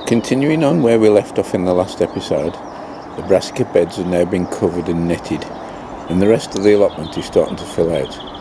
Continuing on where we left off in the last episode, the brassica beds have now been covered and netted, and the rest of the allotment is starting to fill out.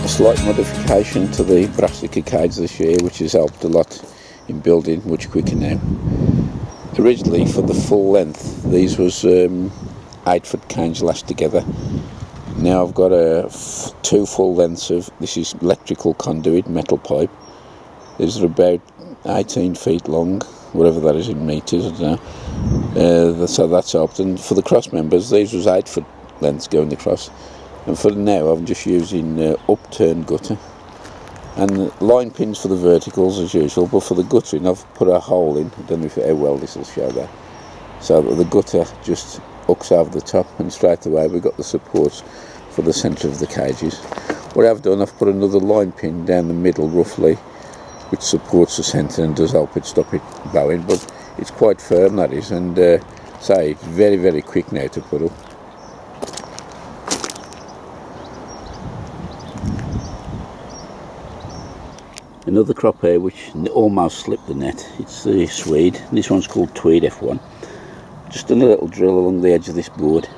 Slight modification to the brassica cage this year, which has helped a lot in building much quicker now. Originally, for the full length, these was 8-foot canes lashed together. Now I've got two full lengths of, this is electrical conduit, metal pipe. These are about 18 feet long, whatever that is in metres, I don't know. So that's helped. And for the cross members, these was 8-foot lengths going across. And for now I'm just using upturned gutter and line pins for the verticals as usual, but for the guttering I've put a hole in. I don't know how well this will show that, so that the gutter just hooks over the top, and straight away we've got the supports for the centre of the cages. What I've done, I've put another line pin down the middle roughly, which supports the centre and does help it stop it bowing, but it's quite firm, that is, and say it's very, very quick now to put up. Another crop here which almost slipped the net, it's the Swede. This one's called Tweed F1. Just done a little drill along the edge of this board.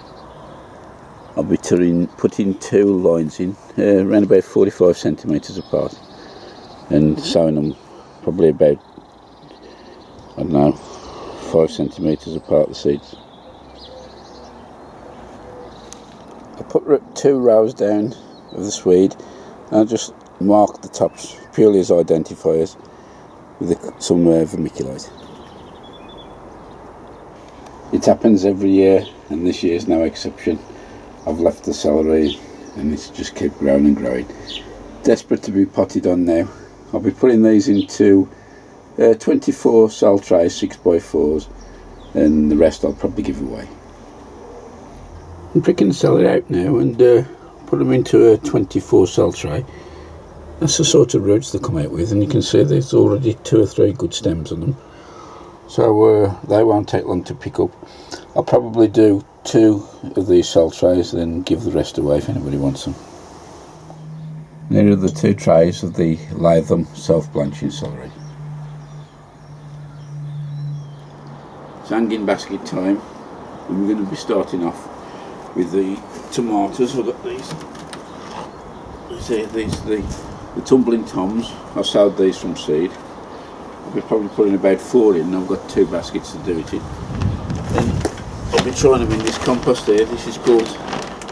I'll be putting two lines in, around about 45 centimetres apart, and sowing them probably about, I don't know, 5 centimetres apart, the seeds. I put 2 rows down of the Swede, and I'll just mark the tops purely as identifiers with some vermiculite. It happens every year, and this year's no exception. I've left the celery and it's just kept growing and growing. Desperate to be potted on now. I'll be putting these into 24 cell trays, 6x4s, and the rest I'll probably give away. I'm pricking the celery out now and put them into a 24 cell tray. That's the sort of roots they come out with, and you can see there's already 2 or 3 good stems on them, so they won't take long to pick up. I'll probably do 2 of these cell trays, then give the rest away if anybody wants them. There are the 2 trays of the Latham self-blanching celery. It's hanging basket time, and we're going to be starting off with the tomatoes. I've got these. See, the tumbling toms. I sowed these from seed. I'll be probably putting about 4 in. I've got 2 baskets to do it in. Then I'll be trying them in this compost here. This is called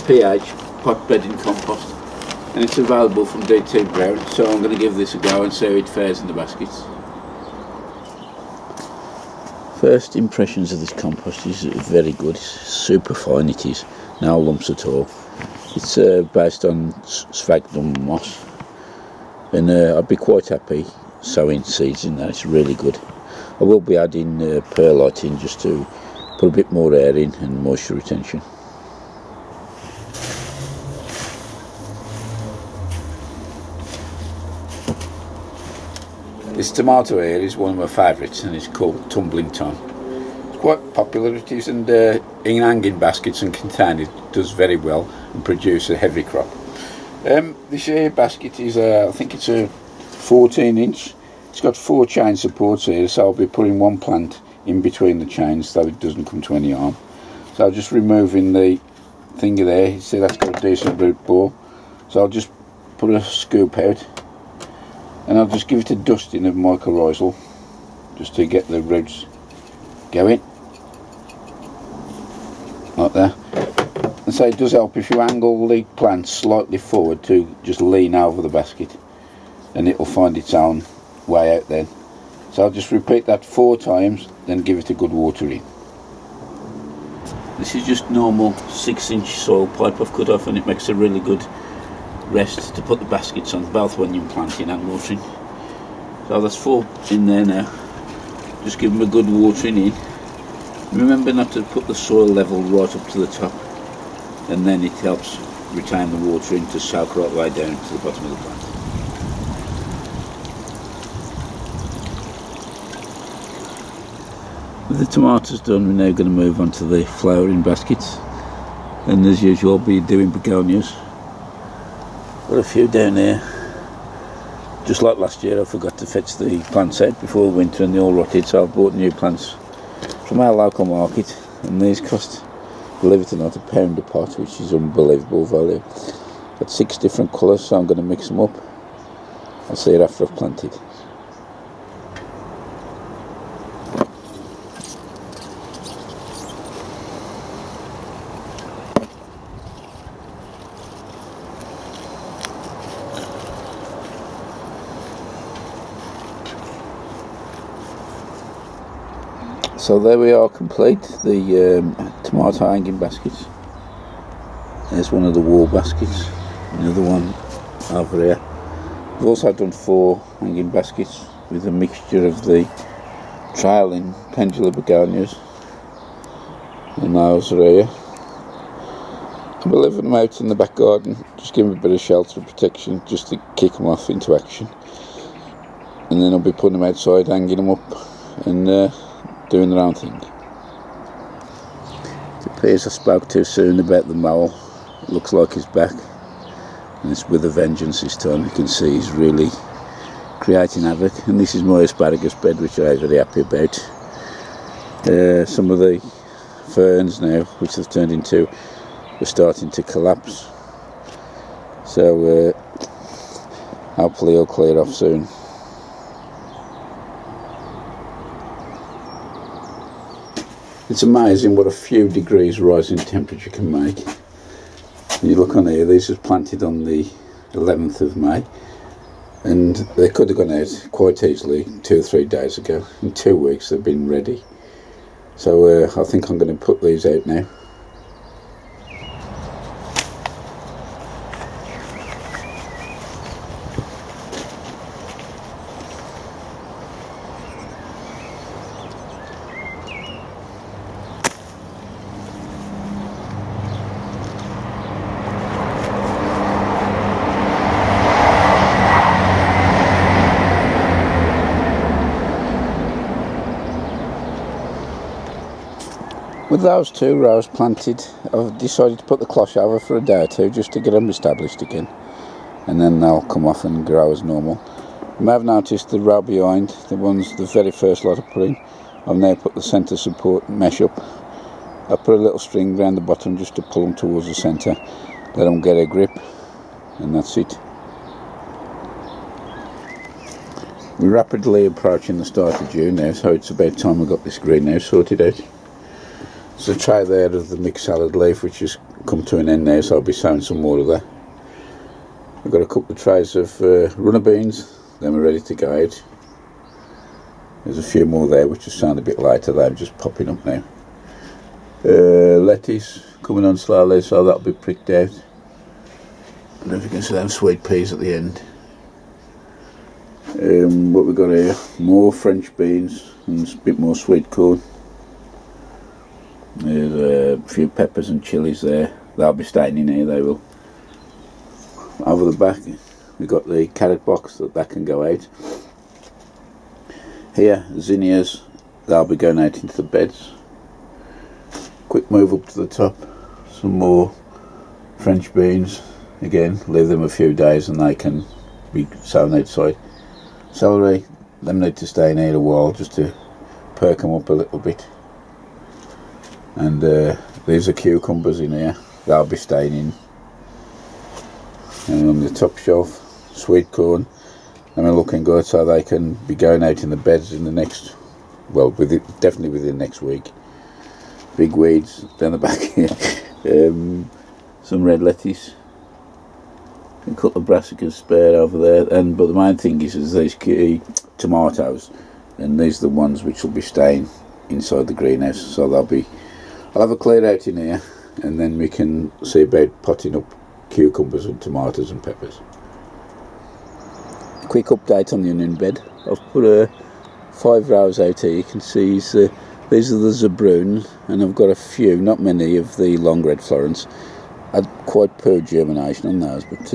pH, pot bedding compost, and it's available from DT Brown, so I'm going to give this a go and see how it fares in the baskets. First impressions of this compost is very good. It's super fine, it is. No lumps at all. It's based on sphagnum moss, and I'd be quite happy sowing seeds in that. It's really good. I will be adding perlite in just to put a bit more air in and moisture retention. This tomato here is one of my favourites, and it's called Tumbling Tom. It's quite popular, it is, and in hanging baskets and containers it does very well and produce a heavy crop. This here basket is, I think it's a 14-inch. It's got 4 chain supports here, so I'll be putting 1 plant in between the chains so it doesn't come to any harm. So I'm just removing the thingy there. You see that's got a decent root ball, so I'll just put a scoop out, and I'll just give it a dusting of mycorrhizal just to get the roots going, like that. And so it does help if you angle the plant slightly forward to just lean over the basket, and it will find its own way out then. So I'll just repeat that 4 times, then give it a good watering. This is just normal 6-inch soil pipe I've cut off, and it makes a really good rest to put the baskets on, both when you're planting and watering. So that's 4 in there now. Just give them a good watering in. Remember not to put the soil level right up to the top, and then it helps retain the water in to soak right the way down to the bottom of the plant. With the tomatoes done, we're now going to move on to the flowering baskets, and as usual I'll be doing begonias. Got a few down there. Just like last year, I forgot to fetch the plants out before winter and they all rotted, so I've bought new plants from our local market, and these cost, believe it or not, £1 a pot, which is unbelievable value. Got 6 different colours, so I'm going to mix them up. I'll see it after I've planted. So there we are, complete the tomato hanging baskets. There's one of the wall baskets, another one over here. I've also done 4 hanging baskets with a mixture of the trailing pendula begonias, and those are here. I'll be leaving them out in the back garden, just give them a bit of shelter and protection, just to kick them off into action. And then I'll be putting them outside, hanging them up, and doing their own thing. It appears I spoke too soon about the mole. It looks like he's back, and it's with a vengeance this time. You can see he's really creating havoc, and this is my asparagus bed, which I'm very happy about. Some of the ferns now, which they've turned into, are starting to collapse, so hopefully it'll clear off soon. It's amazing what a few degrees rise in temperature can make. You look on here, these were planted on the 11th of May, and they could have gone out quite easily 2 or 3 days ago. In 2 weeks they've been ready. So I think I'm going to put these out now. With those 2 rows planted, I've decided to put the cloche over for a day or 2 just to get them established again, and then they'll come off and grow as normal. You may have noticed the row behind, the very first lot I put in, I've now put the centre support mesh up. I put a little string around the bottom just to pull them towards the centre, let them get a grip, and that's it. We're rapidly approaching the start of June now, so it's about time we got this greenhouse sorted out. There's a tray there of the mixed salad leaf, which has come to an end now, so I'll be sowing some more of that. I've got a couple of trays of runner beans, then we're ready to go out. There's a few more there which just sound a bit lighter, they're just popping up now. Lettuce coming on slowly, so that'll be pricked out. I don't know if you can see them sweet peas at the end. What we've got here, more French beans and a bit more sweet corn. There's a few peppers and chilies there. They'll be staying in here, they will. Over the back we've got the carrot box that can go out. Here, zinnias, they'll be going out into the beds. Quick move up to the top, some more French beans. Again, leave them a few days and they can be sown outside. Celery, them need to stay in here a while just to perk them up a little bit. And these are cucumbers in here, they'll be staying in. And on the top shelf, sweet corn, and they're looking good, so they can be going out in the beds in the next, well, definitely within next week. Big weeds down the back here. Some red lettuce. You can cut the brassicas spare over there, but the main thing is these tomatoes, and these are the ones which will be staying inside the greenhouse, so I'll have a clear out in here, and then we can see about potting up cucumbers and tomatoes and peppers. Quick update on the onion bed. I've put 5 rows out here. You can see he's These are the Zebrune, and I've got a few, not many, of the long red Florence. Had quite poor germination on those, but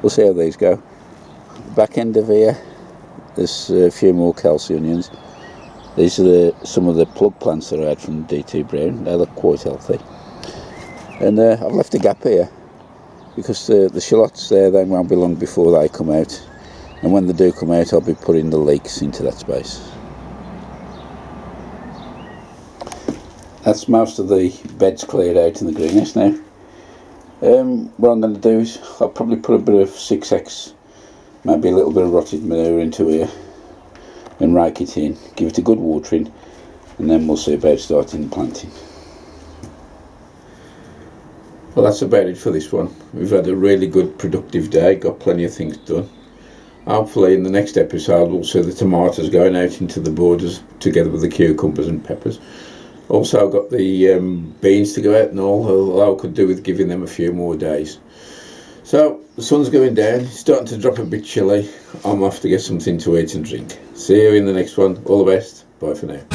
we'll see how these go. Back end of here, there's a few more Kelsae onions. These are some of the plug plants that I had from DT Brown. They look quite healthy. And I've left a gap here because the shallots there, they won't be long before they come out. And when they do come out, I'll be putting the leeks into that space. That's most of the beds cleared out in the greenhouse now. What I'm going to do is I'll probably put a bit of 6X, maybe a little bit of rotted manure into here and rake it in, give it a good watering, and then we'll see about starting planting. Well, that's about it for this one. We've had a really good productive day, got plenty of things done. Hopefully in the next episode we'll see the tomatoes going out into the borders together with the cucumbers and peppers. Also got the beans to go out and all I could do with giving them a few more days. So the sun's going down, it's starting to drop a bit chilly. I'm off to get something to eat and drink. See you in the next one. All the best. Bye for now.